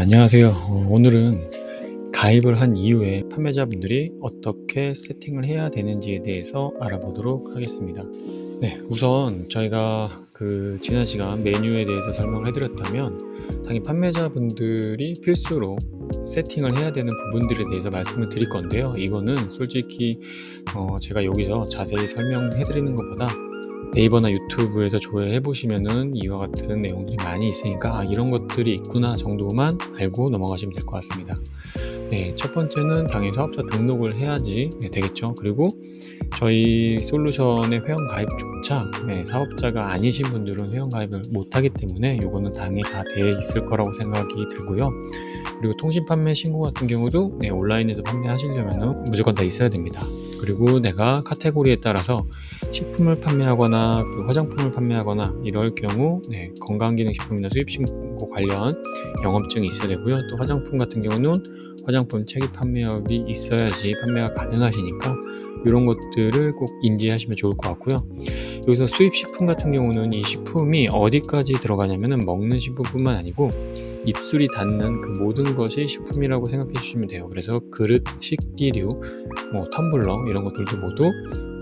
안녕하세요. 오늘은 가입을 한 이후에 판매자분들이 어떻게 세팅을 해야 되는지에 대해서 알아보도록 하겠습니다. 네, 우선 저희가 지난 시간 메뉴에 대해서 설명을 해드렸다면 당연히 판매자분들이 필수로 세팅을 해야 되는 부분들에 대해서 말씀을 드릴 건데요. 이거는 솔직히 제가 여기서 자세히 설명해드리는 것보다 네이버나 유튜브에서 조회해 보시면은 이와 같은 내용들이 많이 있으니까 이런 것들이 있구나 정도만 알고 넘어가시면 될 것 같습니다. 네, 첫 번째는 당연히 사업자 등록을 해야지 되겠죠. 그리고 저희 솔루션의 회원 가입조차 사업자가 아니신 분들은 회원 가입을 못하기 때문에 이거는 당연히 다 되어 있을 거라고 생각이 들고요. 그리고 통신 판매 신고 같은 경우도 온라인에서 판매하시려면 무조건 다 있어야 됩니다. 그리고 내가 카테고리에 따라서 식품을 판매하거나 그리고 화장품을 판매하거나 이럴 경우 건강기능식품이나 수입신고 관련 영업증이 있어야 되고요. 또 화장품 같은 경우는 화장품 체계 판매업이 있어야지 판매가 가능하시니까 이런 것들을 꼭 인지하시면 좋을 것 같고요. 여기서 수입식품 같은 경우는 이 식품이 어디까지 들어가냐면은 먹는 식품뿐만 아니고 입술이 닿는 그 모든 것이 식품이라고 생각해 주시면 돼요. 그래서 그릇, 식기류, 텀블러 이런 것들도 모두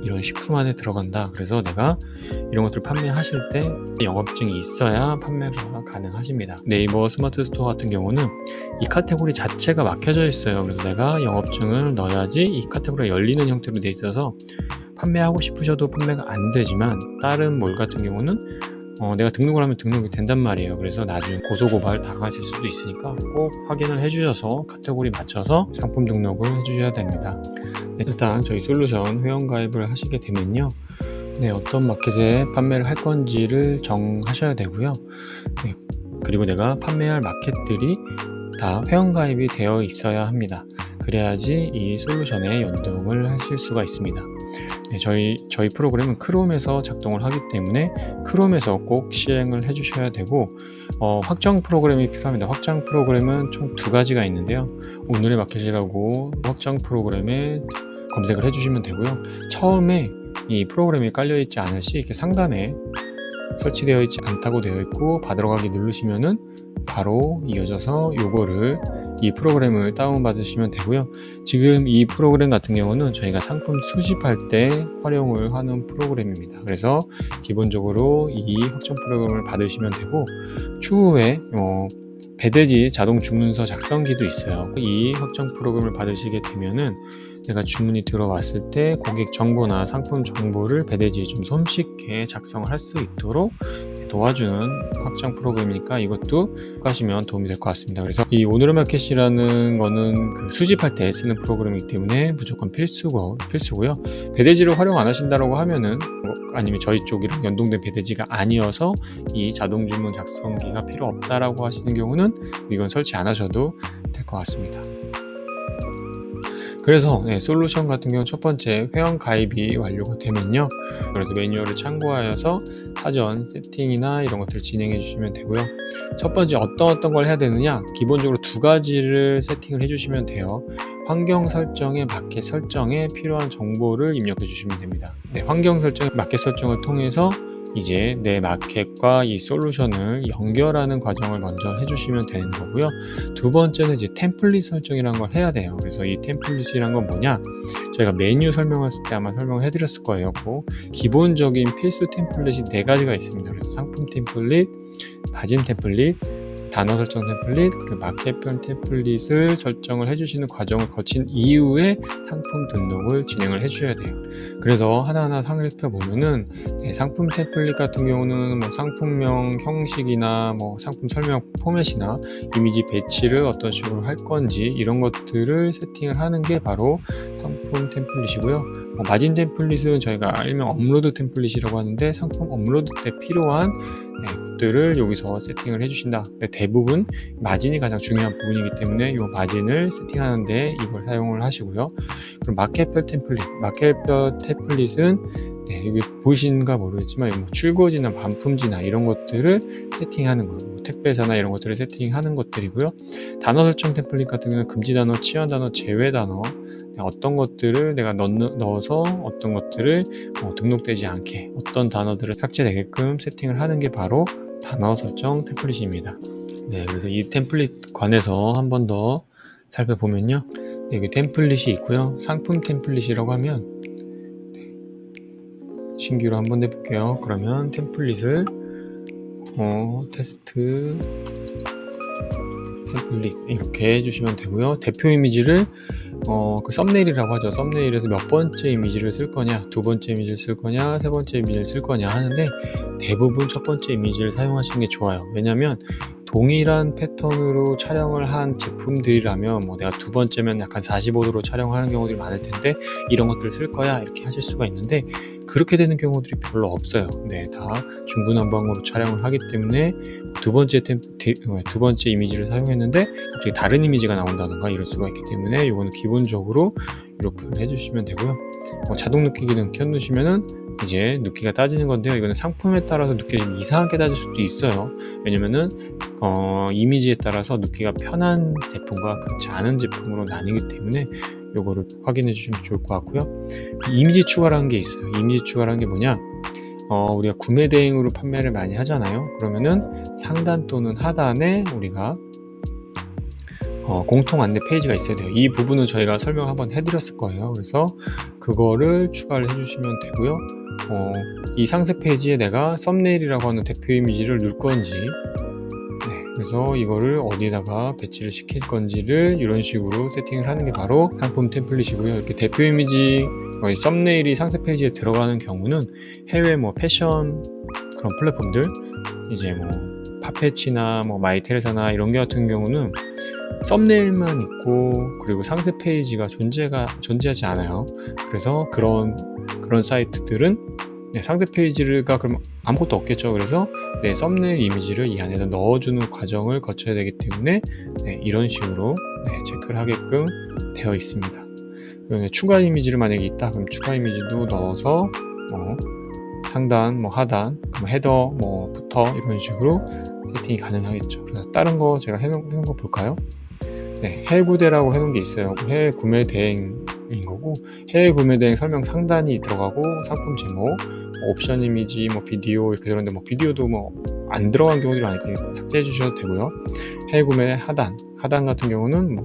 이런 식품 안에 들어간다. 그래서 내가 이런 것들을 판매하실 때 영업증이 있어야 판매가 가능하십니다. 네이버 스마트 스토어 같은 경우는 이 카테고리 자체가 막혀져 있어요. 그래서 내가 영업증을 넣어야지 이 카테고리가 열리는 형태로 돼 있어서 판매하고 싶으셔도 판매가 안 되지만 다른 몰 같은 경우는 내가 등록을 하면 등록이 된단 말이에요. 그래서 나중에 고소고발 당하실 수도 있으니까 꼭 확인을 해주셔서 카테고리 맞춰서 상품 등록을 해주셔야 됩니다. 일단 저희 솔루션 회원 가입을 하시게 되면요, 어떤 마켓에 판매를 할 건지를 정하셔야 되고요. 그리고 내가 판매할 마켓들이 다 회원 가입이 되어 있어야 합니다. 그래야지 이 솔루션에 연동을 하실 수가 있습니다. 저희 프로그램은 크롬에서 작동을 하기 때문에 크롬에서 꼭 시행을 해주셔야 되고 확정 프로그램이 필요합니다. 확정 프로그램은 총 두 가지가 있는데요. 오늘의 마켓이라고 확정 프로그램에 검색을 해주시면 되고요. 처음에 이 프로그램이 깔려있지 않을 시 이렇게 상단에 설치되어 있지 않다고 되어 있고 받으러가기 누르시면은 바로 이어져서 이 프로그램을 다운받으시면 되고요. 지금 이 프로그램 같은 경우는 저희가 상품 수집할 때 활용을 하는 프로그램입니다. 그래서 기본적으로 이 확정 프로그램을 받으시면 되고 추후에 배대지 자동 주문서 작성기도 있어요. 이 확정 프로그램을 받으시게 되면은 내가 주문이 들어왔을 때 고객 정보나 상품 정보를 배대지에 좀 손쉽게 작성을 할 수 있도록 도와주는 확정 프로그램이니까 이것도 가시면 도움이 될 것 같습니다. 그래서 이 오늘의 마켓이라는 거는 수집할 때 쓰는 프로그램이기 때문에 무조건 필수고요. 배대지를 활용 안 하신다고 하면은 아니면 저희 쪽이랑 연동된 배대지가 아니어서 이 자동 주문 작성기가 필요 없다라고 하시는 경우는 이건 설치 안 하셔도 될 것 같습니다. 그래서 솔루션 같은 경우 첫 번째 회원 가입이 완료가 되면요, 그래서 매뉴얼을 참고하여서 사전 세팅이나 이런 것들을 진행해 주시면 되고요. 첫 번째 어떤 걸 해야 되느냐, 기본적으로 두 가지를 세팅을 해 주시면 돼요. 환경 설정에 마켓 설정에 필요한 정보를 입력해 주시면 됩니다. 환경 설정, 마켓 설정을 통해서 이제 내 마켓과 이 솔루션을 연결하는 과정을 먼저 해주시면 되는 거고요. 두 번째는 이제 템플릿 설정이라는 걸 해야 돼요. 그래서 이 템플릿이란 건 뭐냐, 저희가 메뉴 설명했을 때 아마 설명을 해드렸을 거예요. 기본적인 필수 템플릿이 4가지가 있습니다. 그래서 상품 템플릿, 마진 템플릿, 단어 설정 템플릿, 그리고 마켓별 템플릿을 설정을 해주시는 과정을 거친 이후에 상품 등록을 진행을 해주셔야 돼요. 그래서 하나하나 살펴보면은 상품 템플릿 같은 경우는 상품명 형식이나 상품 설명 포맷이나 이미지 배치를 어떤 식으로 할 건지 이런 것들을 세팅을 하는 게 바로 상품 템플릿이고요. 마진 템플릿은 저희가 일명 업로드 템플릿이라고 하는데 상품 업로드 때 필요한 것들을 여기서 세팅을 해주신다. 대부분 마진이 가장 중요한 부분이기 때문에 이 마진을 세팅하는데 이걸 사용을 하시고요. 그럼 마켓별 템플릿은 여기 보이시는가 모르겠지만 출고지나 반품지나 이런 것들을 세팅하는 거예요. 택배사나 이런 것들을 세팅하는 것들이고요. 단어 설정 템플릿 같은 경우는 금지 단어, 치환 단어, 제외 단어, 어떤 것들을 내가 넣어서 어떤 것들을 등록되지 않게, 어떤 단어들을 삭제되게끔 세팅을 하는 게 바로 단어 설정 템플릿입니다. 네, 그래서 이 템플릿 관해서 한 번 더 살펴보면요. 네, 여기 템플릿이 있고요. 상품 템플릿이라고 하면 신규로 한번 해볼게요. 그러면 템플릿을 테스트 템플릿 이렇게 해주시면 되고요. 대표 이미지를 그 썸네일이라고 하죠. 썸네일에서 몇 번째 이미지를 쓸 거냐, 두 번째 이미지를 쓸 거냐, 세 번째 이미지를 쓸 거냐 하는데 대부분 첫 번째 이미지를 사용하시는 게 좋아요. 왜냐면 동일한 패턴으로 촬영을 한 제품들이라면 뭐 내가 두 번째면 약간 45도로 촬영하는 경우들이 많을 텐데 이런 것들을 쓸 거야 이렇게 하실 수가 있는데 그렇게 되는 경우들이 별로 없어요. 네, 다 중구난방으로 촬영을 하기 때문에 두 번째 이미지를 사용했는데 갑자기 다른 이미지가 나온다던가 이럴 수가 있기 때문에 이거는 기본적으로 이렇게 해주시면 되고요. 자동 눕기 기능 켜놓으시면은 이제 눕기가 따지는 건데요. 이거는 상품에 따라서 눕기가 좀 이상하게 따질 수도 있어요. 왜냐면은 이미지에 따라서 눕기가 편한 제품과 그렇지 않은 제품으로 나뉘기 때문에 요거를 확인해 주시면 좋을 것 같고요. 이미지 추가라는 게 있어요. 이미지 추가라는 게 뭐냐, 우리가 구매 대행으로 판매를 많이 하잖아요. 그러면은 상단 또는 하단에 우리가 공통 안내 페이지가 있어야 돼요. 이 부분은 저희가 설명 한번 해드렸을 거예요. 그래서 그거를 추가를 해주시면 되고요. 이 상세 페이지에 내가 썸네일이라고 하는 대표 이미지를 넣을 건지, 그래서 이거를 어디에다가 배치를 시킬 건지를 이런 식으로 세팅을 하는 게 바로 상품 템플릿이고요. 이렇게 대표 이미지 썸네일이 상세 페이지에 들어가는 경우는 해외 뭐 패션 그런 플랫폼들, 이제 뭐 파페치나 뭐 마이테레사나 이런 게 같은 경우는 썸네일만 있고 그리고 상세 페이지가 존재하지 않아요. 그래서 그런 사이트들은 상세 페이지가 그럼 아무것도 없겠죠. 그래서 썸네일 이미지를 이 안에다 넣어주는 과정을 거쳐야 되기 때문에 이런 식으로 체크를 하게끔 되어 있습니다. 그리고 추가 이미지를 만약에 있다 그럼 추가 이미지도 넣어서 상단, 하단, 헤더, 부터 이런 식으로 세팅이 가능하겠죠. 그래서 다른 거 제가 해놓은 거 볼까요? 해외 구대라고 해놓은 게 있어요. 해외 구매 대행인 거고, 해외 구매 대행 설명 상단이 들어가고, 상품 제목, 옵션 이미지, 비디오 이렇게 들었는데 비디오도 안 들어간 경우들이 많으니까 삭제해 주셔도 되고요. 해외 구매 하단 같은 경우는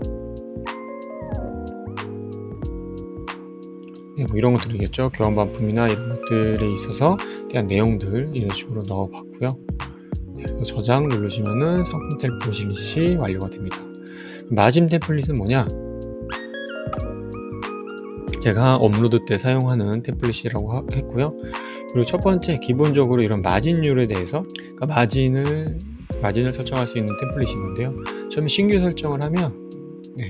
이런 것들이겠죠. 교환 반품이나 이런 것들에 있어서 대한 내용들 이런 식으로 넣어봤고요. 그래서 저장 누르시면은 상품 템플릿이 완료가 됩니다. 마진 템플릿은 뭐냐? 제가 업로드 때 사용하는 템플릿이라고 했고요. 그리고 첫 번째 기본적으로 이런 마진율에 대해서 마진을 설정할 수 있는 템플릿인 건데요. 처음에 신규 설정을 하면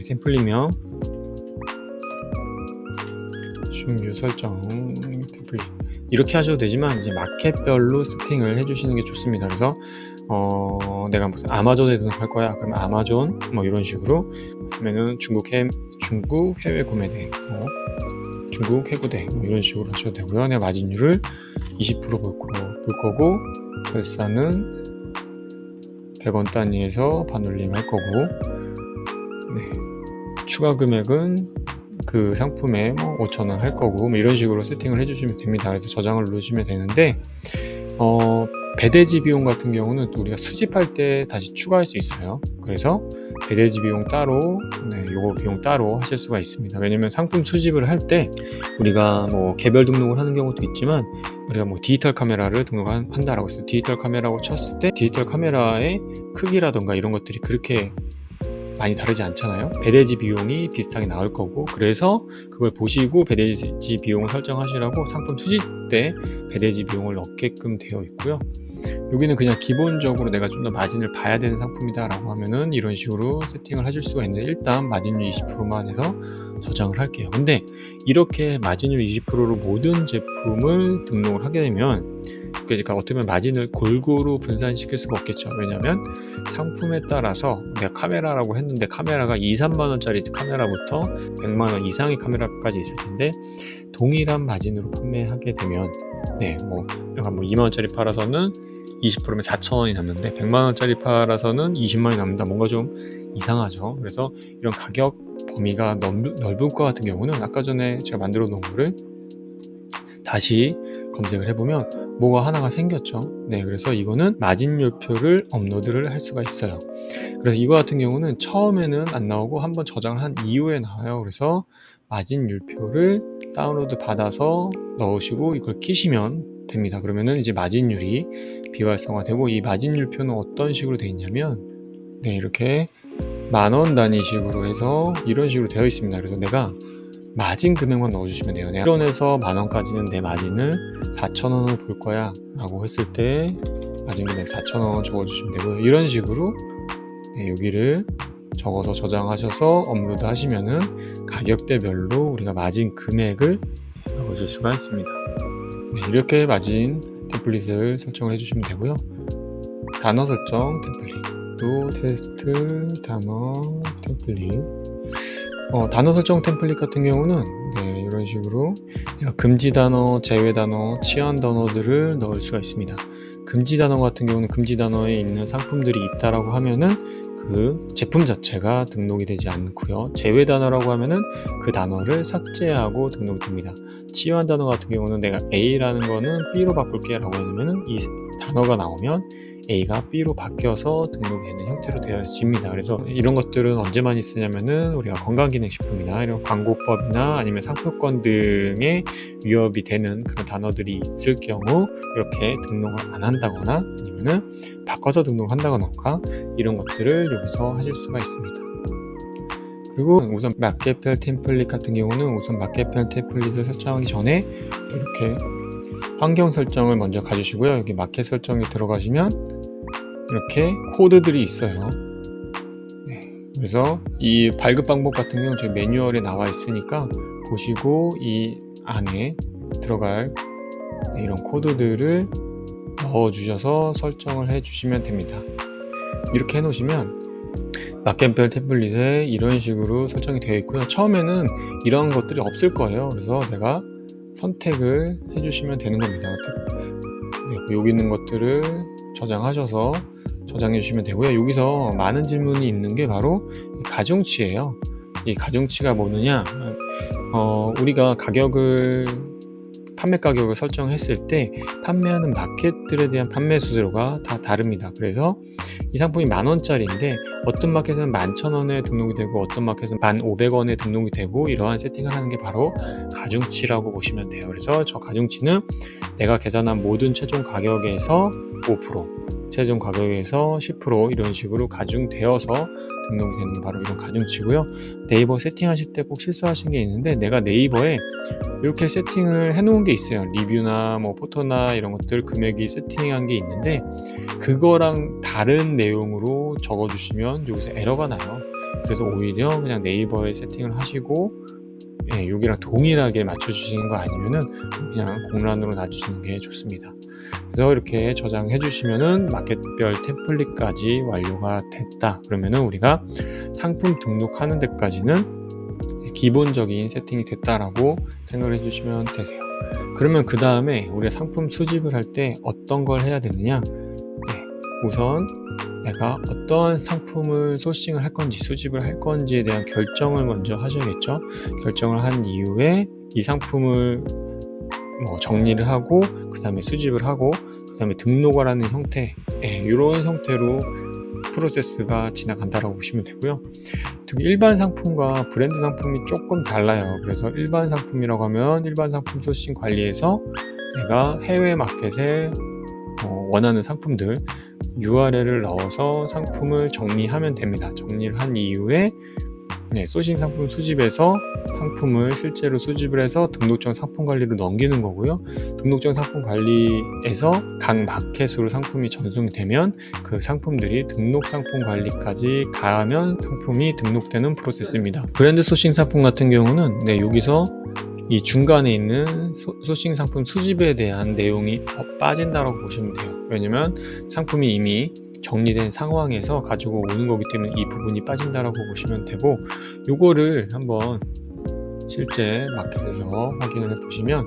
템플릿명 신규 설정 템플릿 이렇게 하셔도 되지만 이제 마켓별로 세팅을 해주시는 게 좋습니다. 그래서 내가 무슨 아마존에 등록할 거야. 그러면 아마존 이런 식으로 하면은 중국 해외 구매 대행 중국 해구대 이런 식으로 하셔도 되고요. 내가 마진율을 20% 볼 거고 결산은 100원 단위에서 반올림 할 거고 추가 금액은 그 상품에 5,000원 할 거고 이런 식으로 세팅을 해주시면 됩니다. 그래서 저장을 누르시면 되는데 배대지 비용 같은 경우는 또 우리가 수집할 때 다시 추가할 수 있어요. 그래서 배대지 비용 따로 요거 비용 따로 하실 수가 있습니다. 왜냐면 상품 수집을 할 때 우리가 개별 등록을 하는 경우도 있지만 우리가 디지털 카메라를 등록한다라고 해서 디지털 카메라고 쳤을 때 디지털 카메라의 크기라던가 이런 것들이 그렇게 많이 다르지 않잖아요. 배대지 비용이 비슷하게 나올 거고 그래서 그걸 보시고 배대지 비용을 설정하시라고 상품 수집 때 배대지 비용을 넣게끔 되어 있고요. 여기는 그냥 기본적으로 내가 좀 더 마진을 봐야 되는 상품이다 라고 하면은 이런 식으로 세팅을 하실 수가 있는데 일단 마진율 20%만 해서 저장을 할게요. 근데 이렇게 마진율 20%로 모든 제품을 등록을 하게 되면 그러니까 어떻게 보면 마진을 골고루 분산시킬 수가 없겠죠. 왜냐하면 상품에 따라서 내가 카메라라고 했는데 카메라가 2-3만원짜리 카메라부터 100만원 이상의 카메라까지 있을 텐데 동일한 마진으로 판매하게 되면 내가 2만원짜리 팔아서는 20%면 4,000원이 남는데 100만원짜리 팔아서는 20만원이 남는다. 뭔가 좀 이상하죠. 그래서 이런 가격 범위가 넓은 것 같은 경우는 아까 전에 제가 만들어 놓은 거를 다시 검색을 해보면 뭐가 하나가 생겼죠. 네, 그래서 이거는 마진율표를 업로드를 할 수가 있어요. 그래서 이거 같은 경우는 처음에는 안 나오고 한번 저장을 한 이후에 나와요. 그래서 마진율표를 다운로드 받아서 넣으시고 이걸 키시면 됩니다. 그러면은 이제 마진율이 비활성화되고, 이 마진율표는 어떤 식으로 되어 있냐면, 네, 이렇게 만원 단위식으로 해서 이런 식으로 되어 있습니다. 그래서 내가 마진 금액만 넣어주시면 돼요. 내가 1원에서 만원까지는 내 마진을 4,000원을 볼 거야 라고 했을 때 마진 금액 4,000원 적어주시면 되고요. 이런 식으로 네, 여기를 적어서 저장하셔서 업로드 하시면은 가격대별로 우리가 마진 금액을 넣어줄 수가 있습니다. 네, 이렇게 마진 템플릿을 설정을 해주시면 되고요. 단어 설정 템플릿, 또 테스트 단어 템플릿. 단어 설정 템플릿 같은 경우는 네, 이런 식으로 금지 단어, 제외 단어, 치안 단어들을 넣을 수가 있습니다. 금지 단어 같은 경우는 금지 단어에 있는 상품들이 있다라고 하면은 그 제품 자체가 등록이 되지 않고요. 제외 단어라고 하면은 그 단어를 삭제하고 등록이 됩니다. 치안 단어 같은 경우는 내가 A라는 거는 B로 바꿀게 라고 하면은 이 단어가 나오면 A가 B로 바뀌어서 등록이 되는 형태로 되어집니다. 그래서 이런 것들은 언제만 있으냐면은 우리가 건강기능식품이나 이런 광고법이나 아니면 상표권 등의 위협이 되는 그런 단어들이 있을 경우 이렇게 등록을 안 한다거나 아니면은 바꿔서 등록한다거나 이런 것들을 여기서 하실 수가 있습니다. 그리고 우선 마켓별 템플릿 같은 경우는 우선 마켓별 템플릿을 설정하기 전에 이렇게 환경 설정을 먼저 가주시고요. 여기 마켓 설정에 들어가시면 이렇게 코드들이 있어요. 네, 그래서 이 발급 방법 같은 경우는 저희 매뉴얼에 나와 있으니까 보시고 이 안에 들어갈 이런 코드들을 넣어 주셔서 설정을 해 주시면 됩니다. 이렇게 해 놓으시면 마켓별 템플릿에 이런 식으로 설정이 되어 있고요. 처음에는 이런 것들이 없을 거예요. 그래서 내가 선택을 해주시면 되는 겁니다. 네, 여기 있는 것들을 저장하셔서 저장해 주시면 되고요. 여기서 많은 질문이 있는 게 바로 가중치예요. 이 가중치가 뭐느냐, 우리가 판매 가격을 설정했을 때 판매하는 마켓들에 대한 판매 수수료가 다 다릅니다. 그래서 이 상품이 10,000원짜리인데 어떤 마켓은 11,000원에 등록이 되고 어떤 마켓은 1,500원에 등록이 되고, 이러한 세팅을 하는 게 바로 가중치라고 보시면 돼요. 그래서 저 가중치는 내가 계산한 모든 최종 가격에서 5%, 최종 가격에서 10% 이런 식으로 가중되어서 등록이 되는 바로 이런 가중치고요. 네이버 세팅하실 때 꼭 실수하신 게 있는데, 내가 네이버에 이렇게 세팅을 해놓은 게 있어요. 리뷰나 뭐 포토나 이런 것들 금액이 세팅한 게 있는데 그거랑 다른 내용으로 적어주시면 여기서 에러가 나요. 그래서 오히려 그냥 네이버에 세팅을 하시고 여기랑 동일하게 맞춰주시는 거 아니면은 그냥 공란으로 놔주시는 게 좋습니다. 그래서 이렇게 저장해 주시면은 마켓별 템플릿까지 완료가 됐다. 그러면은 우리가 상품 등록하는 데까지는 기본적인 세팅이 됐다라고 생각을 해주시면 되세요. 그러면 그 다음에 우리가 상품 수집을 할 때 어떤 걸 해야 되느냐? 네, 우선 내가 어떠한 상품을 소싱을 할 건지 수집을 할 건지에 대한 결정을 먼저 하셔야겠죠. 결정을 한 이후에 이 상품을 정리를 하고 그 다음에 수집을 하고 그 다음에 등록을 하는 형태, 이런 형태로 프로세스가 지나간다라고 보시면 되고요. 특히 일반 상품과 브랜드 상품이 조금 달라요. 그래서 일반 상품이라고 하면 일반 상품 소싱 관리에서 내가 해외 마켓에 원하는 상품들 URL을 넣어서 상품을 정리하면 됩니다. 정리를 한 이후에 소싱 상품 수집에서 상품을 실제로 수집을 해서 등록정 상품 관리로 넘기는 거고요. 등록정 상품 관리에서 각 마켓으로 상품이 전송이 되면 그 상품들이 등록 상품 관리까지 가면 상품이 등록되는 프로세스입니다. 브랜드 소싱 상품 같은 경우는 여기서 이 중간에 있는 소싱 상품 수집에 대한 내용이 빠진다고 보시면 돼요. 왜냐면 상품이 이미 정리된 상황에서 가지고 오는 거기 때문에 이 부분이 빠진다라고 보시면 되고, 요거를 한번 실제 마켓에서 확인을 해 보시면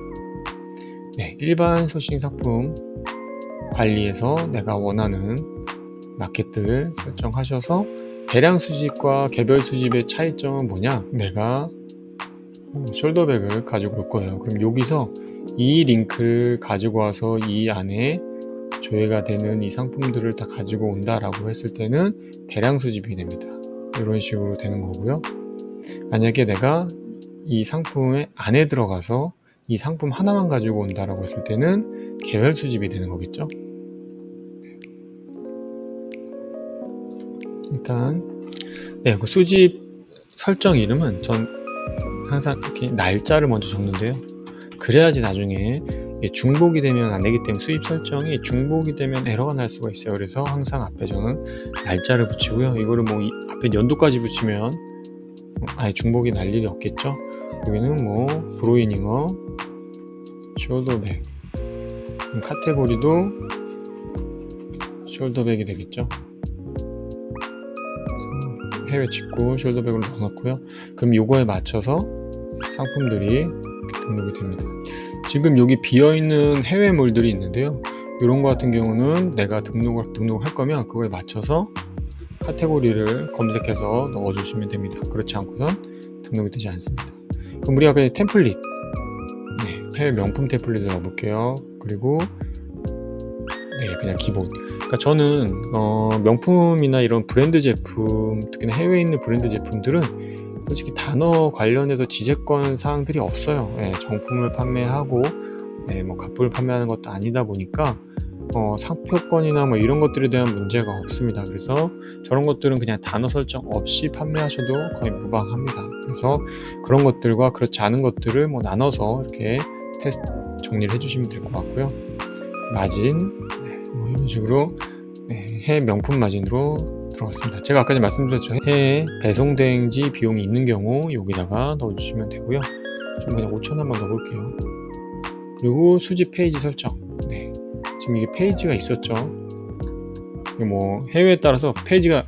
일반 소싱 상품 관리에서 내가 원하는 마켓들 설정하셔서 대량 수집과 개별 수집의 차이점은 뭐냐, 내가 숄더백을 가지고 올 거예요. 그럼 여기서 이 링크를 가지고 와서 이 안에 조회가 되는 이 상품들을 다 가지고 온다라고 했을 때는 대량 수집이 됩니다. 이런 식으로 되는 거고요. 만약에 내가 이 상품의 안에 들어가서 이 상품 하나만 가지고 온다라고 했을 때는 개별 수집이 되는 거겠죠. 일단 그 수집 설정 이름은 전 항상 이렇게 날짜를 먼저 적는데요. 그래야지 나중에 중복이 되면 안 되기 때문에 수입 설정이 중복이 되면 에러가 날 수가 있어요. 그래서 항상 앞에 저는 날짜를 붙이고요. 이거를 뭐 앞에 연도까지 붙이면 아예 중복이 날 일이 없겠죠. 여기는 뭐 브로이닝어, 숄더백, 카테고리도 숄더백이 되겠죠. 해외 직구 숄더백으로 넣어놨고요. 그럼 요거에 맞춰서 상품들이 등록이 됩니다. 지금 여기 비어있는 해외물들이 있는데요. 이런 거 같은 경우는 내가 등록을 할 거면 그거에 맞춰서 카테고리를 검색해서 넣어주시면 됩니다. 그렇지 않고선 등록이 되지 않습니다. 그럼 우리가 그냥 템플릿, 해외 명품 템플릿을 넣어볼게요. 그리고 그냥 기본. 그러니까 저는 명품이나 이런 브랜드 제품, 특히나 해외에 있는 브랜드 제품들은 솔직히 단어 관련해서 지재권 사항들이 없어요. 정품을 판매하고 뭐 갑부를 판매하는 것도 아니다 보니까 상표권이나 뭐 이런 것들에 대한 문제가 없습니다. 그래서 저런 것들은 그냥 단어 설정 없이 판매하셔도 거의 무방합니다. 그래서 그런 것들과 그렇지 않은 것들을 뭐 나눠서 이렇게 테스트 정리를 해주시면 될 것 같고요. 마진, 뭐 이런 식으로 해외 명품 마진으로 들어갔습니다. 제가 아까 전에 말씀드렸죠. 해외 배송 대행지 비용이 있는 경우 여기다가 넣어주시면 되고요. 저는 그냥 5,000원 한번 넣어볼게요. 그리고 수집 페이지 설정. 지금 이게 페이지가 있었죠. 뭐 해외에 따라서 페이지가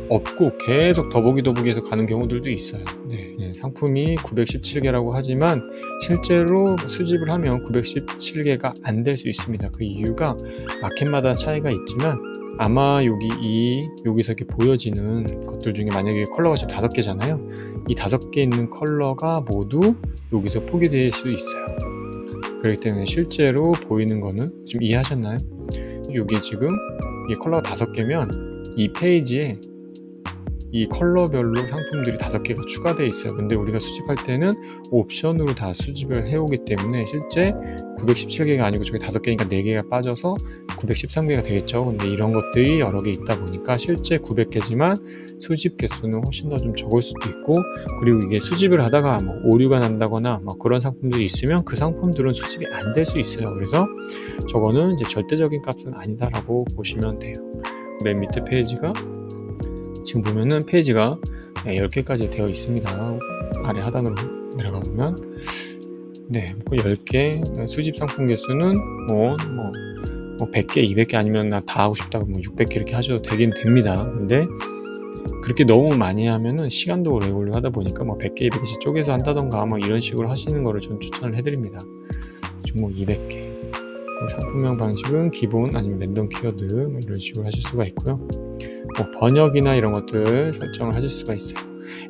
없고 계속 더보기 해서 가는 경우들도 있어요. 상품이 917개라고 하지만 실제로 수집을 하면 917개가 안 될 수 있습니다. 그 이유가 마켓마다 차이가 있지만 아마 여기서 이렇게 보여지는 것들 중에 만약에 컬러가 지금 5개잖아요. 이 5개 있는 컬러가 모두 여기서 포기될 수 있어요. 그렇기 때문에 실제로 보이는 거는 지금 이해하셨나요? 여기 지금 이 컬러가 5개면 이 페이지에 이 컬러별로 상품들이 5개가 추가되어 있어요. 근데 우리가 수집할 때는 옵션으로 다 수집을 해오기 때문에 실제 917개가 아니고 저기 5개니까 4개가 빠져서 913개가 되겠죠. 근데 이런 것들이 여러 개 있다 보니까 실제 900개지만 수집 개수는 훨씬 더 좀 적을 수도 있고, 그리고 이게 수집을 하다가 뭐 오류가 난다거나 뭐 그런 상품들이 있으면 그 상품들은 수집이 안 될 수 있어요. 그래서 저거는 이제 절대적인 값은 아니다라고 보시면 돼요. 맨 밑에 페이지가 지금 보면은 페이지가 10개까지 되어 있습니다. 아래 하단으로 내려가 보면 10개 수집 상품 개수는 뭐 100개, 200개 아니면 나 다 하고 싶다고 뭐 600개 이렇게 하셔도 되긴 됩니다. 근데 그렇게 너무 많이 하면은 시간도 오래 걸리고 하다 보니까 뭐 100개, 200개씩 쪼개서 한다던가 뭐 이런 식으로 하시는 거를 전 추천을 해드립니다. 종목 200개. 상품명 방식은 기본 아니면 랜덤 키워드 뭐 이런 식으로 하실 수가 있고요. 뭐 번역이나 이런 것들 설정을 하실 수가 있어요.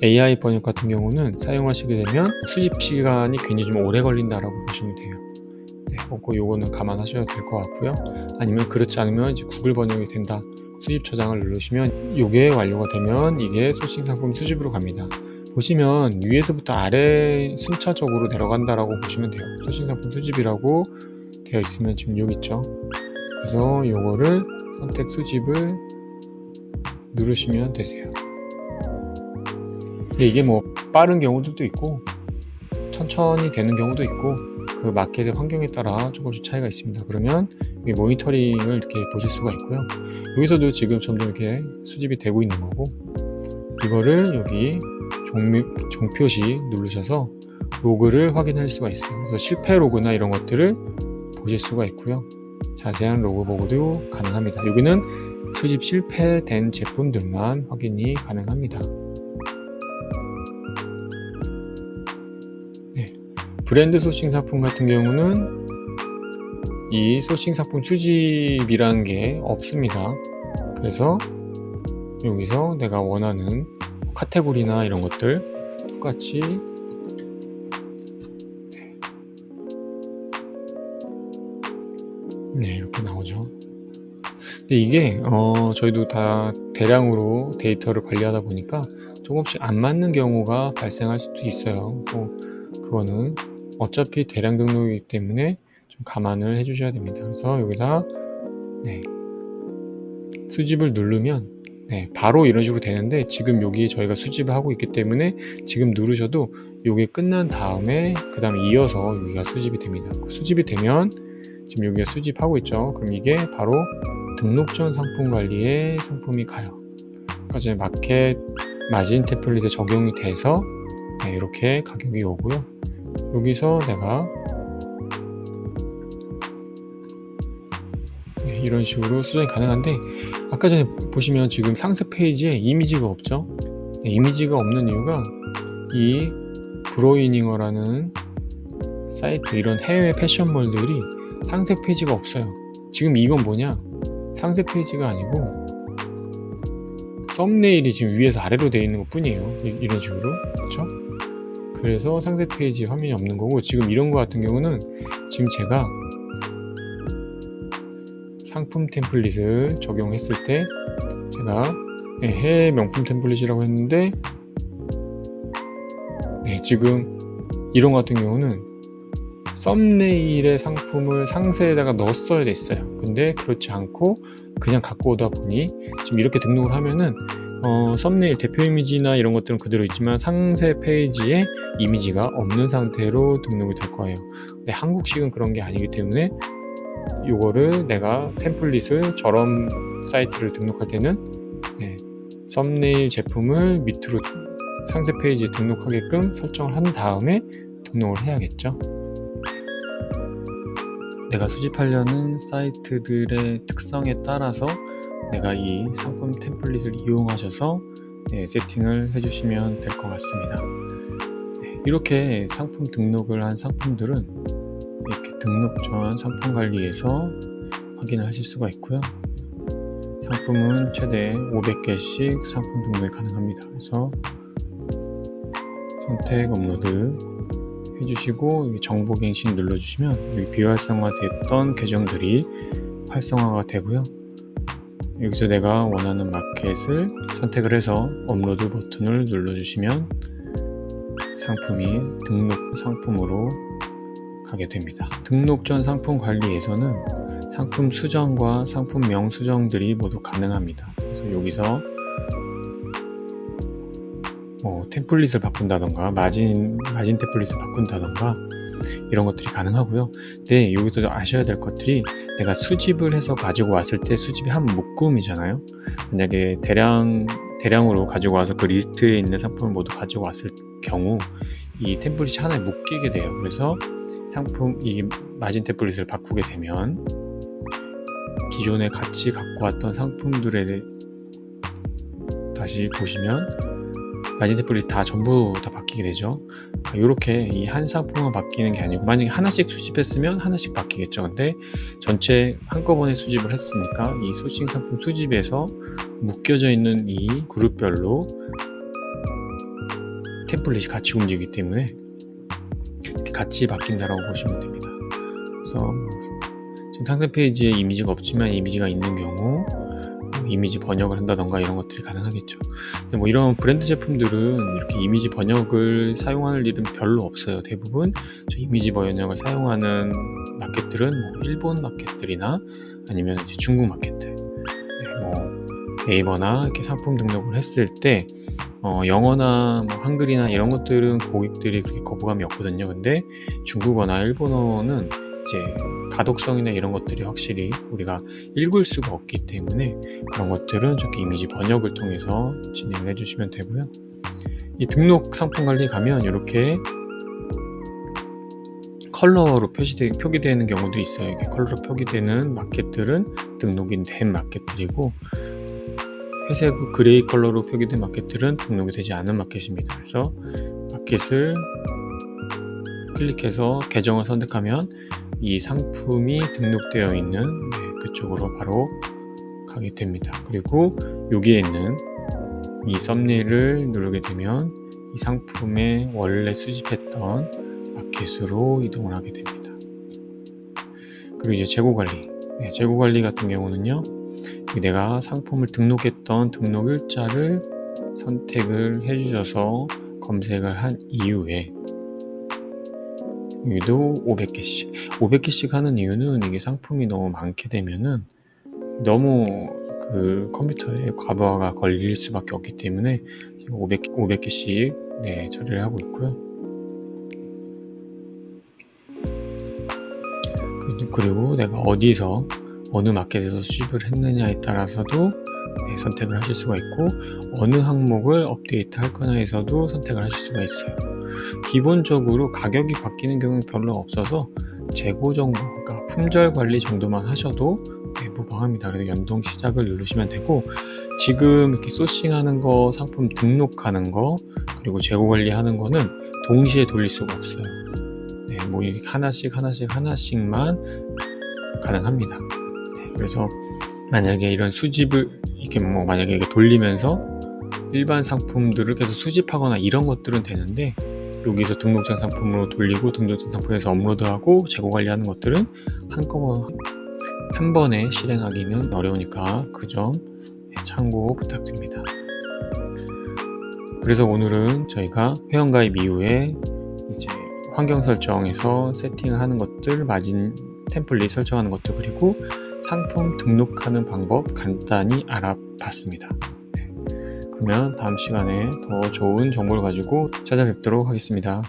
AI 번역 같은 경우는 사용하시게 되면 수집 시간이 굉장히 좀 오래 걸린다라고 보시면 돼요. 요거는 감안하셔야 될 것 같고요. 아니면 그렇지 않으면 이제 구글 번역이 된다. 수집 저장을 누르시면 이게 완료가 되면 이게 소싱 상품 수집으로 갑니다. 보시면 위에서부터 아래 순차적으로 내려간다라고 보시면 돼요. 소싱 상품 수집이라고 되어 있으면 지금 여기 있죠. 그래서 요거를 선택 수집을 누르시면 되세요. 근데 이게 뭐 빠른 경우들도 있고 천천히 되는 경우도 있고 그 마켓의 환경에 따라 조금씩 차이가 있습니다. 그러면 이 모니터링을 이렇게 보실 수가 있고요. 여기서도 지금 점점 이렇게 수집이 되고 있는 거고, 이거를 여기 종표시 누르셔서 로그를 확인할 수가 있어요. 그래서 실패 로그나 이런 것들을 보실 수가 있고요. 자세한 로그 보고도 가능합니다. 여기는 수집 실패된 제품들만 확인이 가능합니다. 브랜드 소싱 상품 같은 경우는 이 소싱 상품 수집이라는 게 없습니다. 그래서 여기서 내가 원하는 카테고리나 이런 것들 똑같이 네, 이렇게 나오죠. 근데 이게 저희도 다 대량으로 데이터를 관리하다 보니까 조금씩 안 맞는 경우가 발생할 수도 있어요. 그거는 어차피 대량 등록이기 때문에 좀 감안을 해주셔야 됩니다. 그래서 여기다 수집을 누르면 바로 이런 식으로 되는데, 지금 여기 저희가 수집을 하고 있기 때문에 지금 누르셔도 이게 끝난 다음에 그 다음에 이어서 여기가 수집이 됩니다. 수집이 되면 지금 여기가 수집하고 있죠. 그럼 이게 바로 등록 전 상품 관리에 상품이 가요. 아까 전에 마켓 마진 템플릿에 적용이 돼서 이렇게 가격이 오고요. 여기서 내가 이런 식으로 수정이 가능한데, 아까 전에 보시면 지금 상세 페이지에 이미지가 없죠. 이미지가 없는 이유가 이 브로이닝어라는 사이트, 이런 해외 패션몰들이 상세 페이지가 없어요. 지금 이건 뭐냐, 상세 페이지가 아니고 썸네일이 지금 위에서 아래로 되어 있는 것 뿐이에요. 이런 식으로, 그렇죠? 그래서 상세 페이지 화면이 없는 거고, 지금 이런 거 같은 경우는 지금 제가 상품 템플릿을 적용했을 때, 제가 해외 명품 템플릿이라고 했는데 지금 이런 거 같은 경우는 썸네일의 상품을 상세에다가 넣었어야 됐어요. 근데 그렇지 않고 그냥 갖고 오다 보니 지금 이렇게 등록을 하면은 썸네일 대표 이미지나 이런 것들은 그대로 있지만 상세 페이지에 이미지가 없는 상태로 등록이 될 거예요. 근데 한국식은 그런 게 아니기 때문에 요거를 내가 템플릿을 저런 사이트를 등록할 때는 썸네일 제품을 밑으로 상세 페이지에 등록하게끔 설정을 한 다음에 등록을 해야겠죠. 내가 수집하려는 사이트들의 특성에 따라서 내가 이 상품 템플릿을 이용하셔서 세팅을 해주시면 될 것 같습니다. 이렇게 상품 등록을 한 상품들은 이렇게 등록 전 상품 관리에서 확인을 하실 수가 있고요. 상품은 최대 500개씩 상품 등록이 가능합니다. 그래서 선택 업로드 해주시고 여기 정보갱신 눌러주시면 여기 비활성화됐던 계정들이 활성화가 되고요. 여기서 내가 원하는 마켓을 선택을 해서 업로드 버튼을 눌러주시면 상품이 등록 상품으로 가게 됩니다. 등록 전 상품 관리에서는 상품 수정과 상품명 수정들이 모두 가능합니다. 그래서 여기서 템플릿을 바꾼다던가 마진 템플릿을 바꾼다던가 이런 것들이 가능하고요. 근데 여기서 아셔야 될 것들이, 내가 수집을 해서 가지고 왔을 때 수집이 한 묶음이잖아요. 만약에 대량으로 가지고 와서 그 리스트에 있는 상품을 모두 가지고 왔을 경우 이 템플릿이 하나에 묶이게 돼요. 그래서 이 마진 템플릿을 바꾸게 되면 기존에 같이 갖고 왔던 상품들에 다시 보시면 마진 템플릿 전부 다 바뀌게 되죠. 이렇게 이 한 상품만 바뀌는 게 아니고, 만약에 하나씩 수집했으면 하나씩 바뀌겠죠. 근데 전체 한꺼번에 수집을 했으니까 이 소싱 상품 수집에서 묶여져 있는 이 그룹별로 템플릿이 같이 움직이기 때문에 같이 바뀐다라고 보시면 됩니다. 그래서 지금 상세 페이지에 이미지가 없지만 이미지가 있는 경우 이미지 번역을 한다던가 이런 것들이 가능하겠죠. 근데 이런 브랜드 제품들은 이렇게 이미지 번역을 사용할 일은 별로 없어요. 대부분 저 이미지 번역을 사용하는 마켓들은 일본 마켓들이나 아니면 이제 중국 마켓들, 네이버나 이렇게 상품 등록을 했을 때 영어나 한글이나 이런 것들은 고객들이 그렇게 거부감이 없거든요. 근데 중국어나 일본어는 이제 가독성이나 이런 것들이 확실히 우리가 읽을 수가 없기 때문에 그런 것들은 저렇게 이미지 번역을 통해서 진행을 해주시면 되고요. 이 등록 상품 관리에 가면 이렇게 컬러로 표기되는 경우들이 있어요. 이렇게 컬러로 표기되는 마켓들은 등록이 된 마켓들이고, 회색 그레이 컬러로 표기된 마켓들은 등록이 되지 않은 마켓입니다. 그래서 마켓을 클릭해서 계정을 선택하면 이 상품이 등록되어 있는 그쪽으로 바로 가게 됩니다. 그리고 여기에 있는 이 썸네일을 누르게 되면 이 상품에 원래 수집했던 마켓으로 이동을 하게 됩니다. 그리고 이제 재고 관리, 재고 관리 같은 경우는요. 내가 상품을 등록했던 등록 일자를 선택을 해 주셔서 검색을 한 이후에 여기도 500개씩 500개씩 하는 이유는 이게 상품이 너무 많게 되면은 너무 그 컴퓨터에 과부하가 걸릴 수밖에 없기 때문에 500개씩 처리를 하고 있고요. 그리고 내가 어디서 어느 마켓에서 수집을 했느냐에 따라서도 선택을 하실 수가 있고, 어느 항목을 업데이트 할 거냐에서도 선택을 하실 수가 있어요. 기본적으로 가격이 바뀌는 경우는 별로 없어서 재고 정보, 그러니까 품절 관리 정도만 하셔도 무방합니다. 그래서 연동 시작을 누르시면 되고, 지금 이렇게 소싱하는 거, 상품 등록하는 거, 그리고 재고 관리하는 거는 동시에 돌릴 수가 없어요. 뭐 이렇게 하나씩만 가능합니다. 그래서 만약에 이런 수집을 이렇게 만약에 돌리면서 일반 상품들을 계속 수집하거나 이런 것들은 되는데, 여기서 등록장 상품으로 돌리고 등록장 상품에서 업로드하고 재고 관리하는 것들은 한 번에 실행하기는 어려우니까 그 점 참고 부탁드립니다. 그래서 오늘은 저희가 회원가입 이후에 이제 환경 설정에서 세팅을 하는 것들, 마진 템플릿 설정하는 것들, 그리고 상품 등록하는 방법 간단히 알아봤습니다. 그러면 다음 시간에 더 좋은 정보를 가지고 찾아뵙도록 하겠습니다.